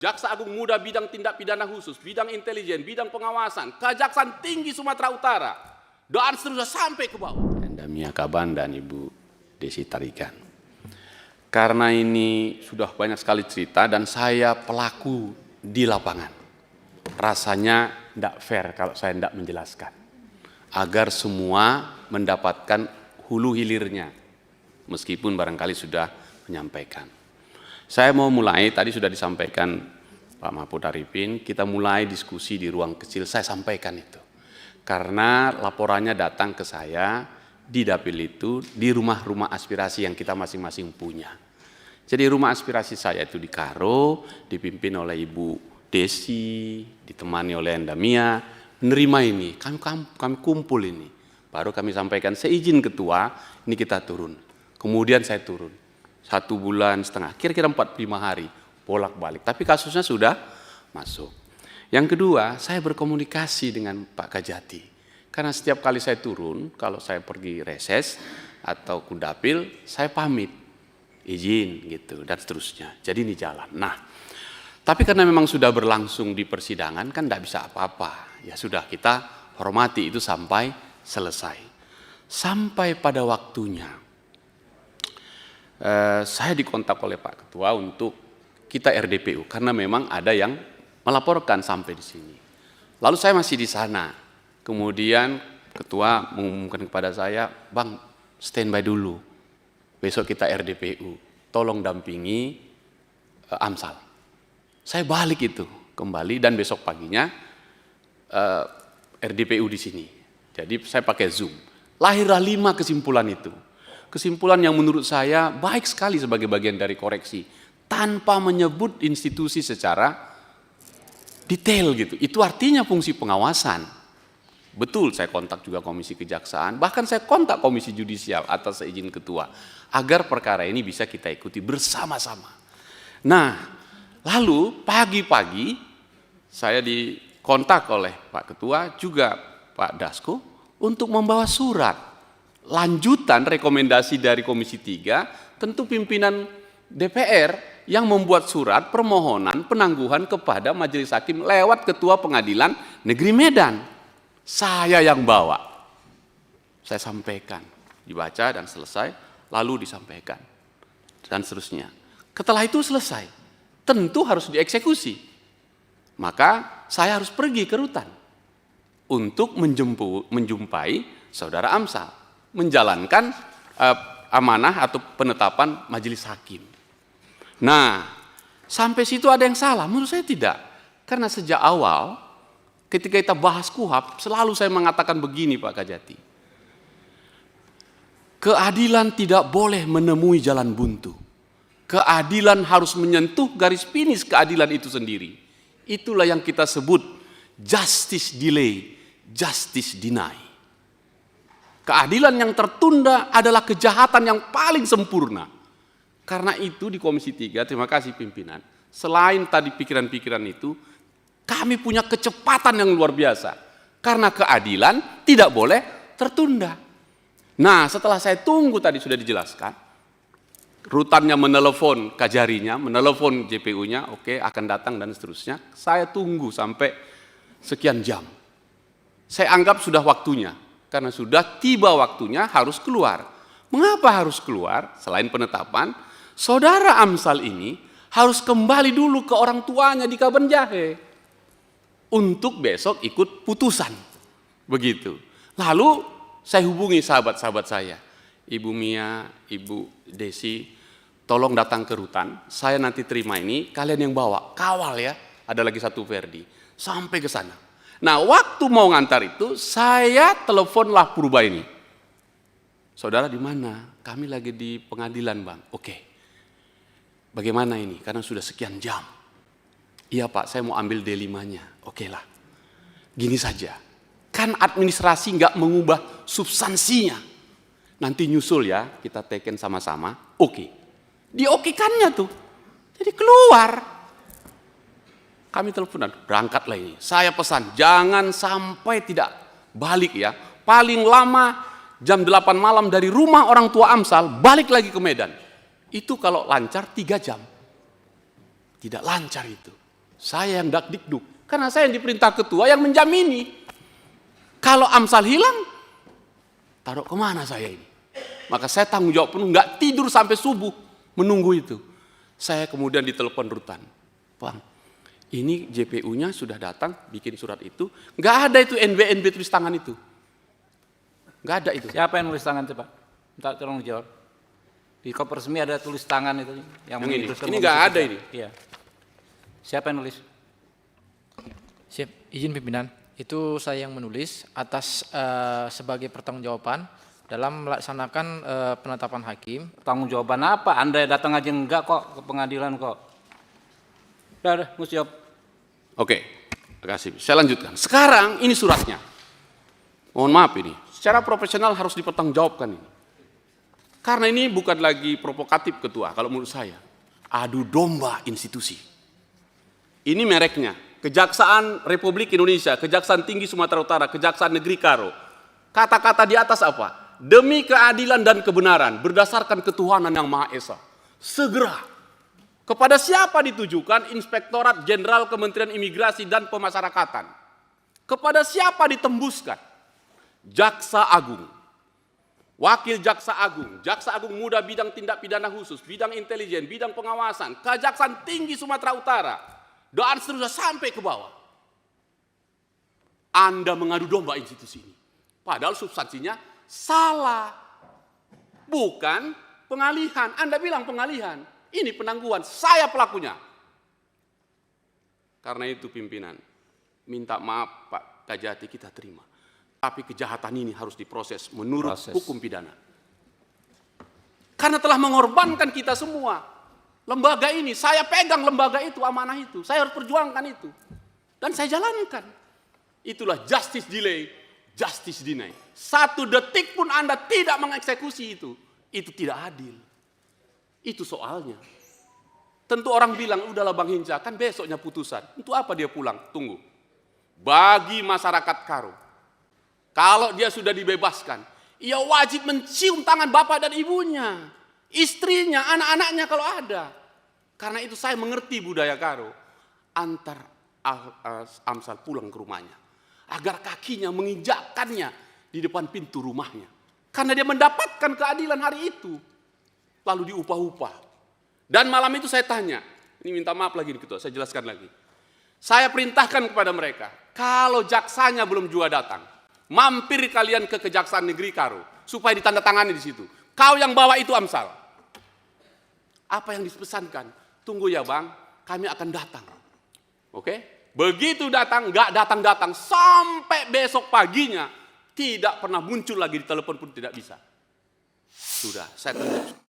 Jaksa Agung Muda bidang tindak pidana khusus, bidang intelijen, bidang pengawasan, Kejaksaan Tinggi Sumatera Utara, dan seterusnya sampai ke bawah. Endamia Kaban dan Ibu Desi Tarigan. Karena ini sudah banyak sekali cerita dan saya pelaku di lapangan. Rasanya tidak fair kalau saya tidak menjelaskan. Agar semua mendapatkan hulu hilirnya. Meskipun barangkali sudah menyampaikan. Saya mau mulai, tadi sudah disampaikan Pak Mahfud Arifin, kita mulai diskusi di ruang kecil, saya sampaikan itu. Karena laporannya datang ke saya di dapil itu, di rumah-rumah aspirasi yang kita masing-masing punya. Jadi rumah aspirasi saya itu di Karo, dipimpin oleh Ibu Desi, ditemani oleh Endamia, menerima ini, kami kumpul ini. Baru kami sampaikan, seizin ketua, ini kita turun. Kemudian saya turun. 1,5 bulan, kira-kira 45 hari, bolak-balik. Tapi kasusnya sudah masuk. Yang kedua, saya berkomunikasi dengan Pak Kajati. Karena setiap kali saya turun, kalau saya pergi reses atau kudapil, saya pamit, izin gitu, dan seterusnya. Jadi ini jalan. Nah, tapi karena memang sudah berlangsung di persidangan, kan tidak bisa apa-apa. Ya sudah, kita hormati itu sampai selesai. Sampai pada waktunya, saya dikontak oleh Pak Ketua untuk kita RDPU karena memang ada yang melaporkan sampai di sini. Lalu saya masih di sana. Kemudian Ketua mengumumkan kepada saya, "Bang, standby dulu. Besok kita RDPU. Tolong dampingi Amsal." Saya balik itu kembali dan besok paginya RDPU di sini. Jadi saya pakai Zoom. Lahirlah 5 kesimpulan itu. Kesimpulan yang menurut saya baik sekali sebagai bagian dari koreksi. Tanpa menyebut institusi secara detail gitu. Itu artinya fungsi pengawasan. Betul, saya kontak juga Komisi Kejaksaan. Bahkan saya kontak Komisi Judisial atas izin ketua. Agar perkara ini bisa kita ikuti bersama-sama. Nah, lalu pagi-pagi saya dikontak oleh Pak Ketua, juga Pak Dasko, untuk membawa surat. Lanjutan rekomendasi dari Komisi 3, tentu pimpinan DPR yang membuat surat permohonan penangguhan kepada Majelis Hakim lewat Ketua Pengadilan Negeri Medan. Saya yang bawa. Saya sampaikan, dibaca dan selesai, lalu disampaikan. Dan seterusnya. Setelah itu selesai, tentu harus dieksekusi. Maka saya harus pergi ke rutan untuk menjumpai Saudara Amsal. Menjalankan amanah atau penetapan majelis hakim. Nah, sampai situ ada yang salah? Menurut saya tidak. Karena sejak awal, ketika kita bahas KUHP, selalu saya mengatakan begini Pak Kajati. Keadilan tidak boleh menemui jalan buntu. Keadilan harus menyentuh garis finish keadilan itu sendiri. Itulah yang kita sebut justice delay, justice deny. Keadilan yang tertunda adalah kejahatan yang paling sempurna. Karena itu di Komisi 3, terima kasih pimpinan, selain tadi pikiran-pikiran itu, kami punya kecepatan yang luar biasa. Karena keadilan tidak boleh tertunda. Nah, setelah saya tunggu tadi sudah dijelaskan, rutannya menelepon Kajarinya, menelepon JPU-nya, oke, akan datang dan seterusnya. Saya tunggu sampai sekian jam. Saya anggap sudah waktunya. Karena sudah tiba waktunya harus keluar. Mengapa harus keluar? Selain penetapan, Saudara Amsal ini harus kembali dulu ke orang tuanya di Kabanjahe. Untuk besok ikut putusan. Begitu. Lalu saya hubungi sahabat-sahabat saya. Ibu Mia, Ibu Desi, tolong datang ke rutan. Saya nanti terima ini, kalian yang bawa. Kawal ya, ada lagi satu Verdi. Sampai ke sana. Nah, waktu mau ngantar itu, saya teleponlah Purba ini. Saudara di mana? Kami lagi di pengadilan, Bang. Oke. Bagaimana ini? Karena sudah sekian jam. Iya Pak, saya mau ambil D5-nya. Oke lah. Gini saja. Kan administrasi nggak mengubah substansinya. Nanti nyusul ya, kita teken sama-sama. Oke. Diokekannya tuh. Jadi keluar. Kami teleponan, berangkatlah ini. Saya pesan, jangan sampai tidak balik ya. Paling lama jam 8 malam dari rumah orang tua Amsal, balik lagi ke Medan. Itu kalau lancar 3 jam. Tidak lancar itu. Saya yang dakdikduk. Karena saya yang diperintah ketua yang menjamini. Kalau Amsal hilang, taruh kemana saya ini? Maka saya tanggung jawab penuh, nggak tidur sampai subuh menunggu itu. Saya kemudian ditelepon rutan. Bang, ini JPU-nya sudah datang, bikin surat itu. Nggak ada itu NB tulis tangan itu. Nggak ada itu. Siapa yang nulis tangan coba? Minta tolong dijawab. Di koper resmi ada tulis tangan itu. Yang ini nggak ada ini. Iya. Siapa yang nulis? Siap, izin pimpinan. Itu saya yang menulis atas sebagai pertanggungjawaban dalam melaksanakan penetapan hakim. Tanggung jawaban apa? Anda datang aja enggak kok ke pengadilan kok. Udah, mesti jawab. Oke, terima kasih. Saya lanjutkan. Sekarang ini suratnya. Mohon maaf ini. Secara profesional harus dipertanggungjawabkan ini. Karena ini bukan lagi provokatif ketua, kalau menurut saya. Adu domba institusi. Ini mereknya. Kejaksaan Republik Indonesia, Kejaksaan Tinggi Sumatera Utara, Kejaksaan Negeri Karo. Kata-kata di atas apa? Demi keadilan dan kebenaran, berdasarkan ketuhanan yang Maha Esa. Segera. Kepada siapa ditujukan? Inspektorat Jenderal Kementerian Imigrasi dan Pemasyarakatan. Kepada siapa ditembuskan? Jaksa Agung, Wakil Jaksa Agung Muda bidang tindak pidana khusus, bidang intelijen, bidang pengawasan, Kejaksaan Tinggi Sumatera Utara, dan seterusnya sampai ke bawah. Anda mengadu domba institusi ini. Padahal substansinya salah. Bukan pengalihan. Anda bilang pengalihan. Ini penangguhan. Saya pelakunya. Karena itu pimpinan, minta maaf Pak Kajati, kita terima. Tapi kejahatan ini harus diproses menurut hukum pidana. Karena telah mengorbankan kita semua. Lembaga ini, saya pegang lembaga itu, amanah itu. Saya harus perjuangkan itu. Dan saya jalankan. Itulah justice delay, justice deny. 1 detik pun Anda tidak mengeksekusi itu tidak adil. Itu soalnya. Tentu orang bilang, udahlah Bang Hinca, kan besoknya putusan. Untuk apa dia pulang? Tunggu. Bagi masyarakat Karo, kalau dia sudah dibebaskan, ia wajib mencium tangan bapak dan ibunya, istrinya, anak-anaknya kalau ada. Karena itu saya mengerti budaya Karo. Antar Amsal pulang ke rumahnya. Agar kakinya menginjakkannya di depan pintu rumahnya. Karena dia mendapatkan keadilan hari itu. Lalu diupah-upah. Dan malam itu saya tanya, ini minta maaf lagi Ketua, saya jelaskan lagi. Saya perintahkan kepada mereka, kalau jaksanya belum juga datang, mampir kalian ke Kejaksaan Negeri Karo supaya ditandatangani di situ. Kau yang bawa itu Amsal. Apa yang dipesankan? Tunggu ya Bang, kami akan datang. Oke? Begitu datang, nggak datang-datang sampai besok paginya tidak pernah muncul lagi di telepon pun tidak bisa. Sudah, saya tunjuk.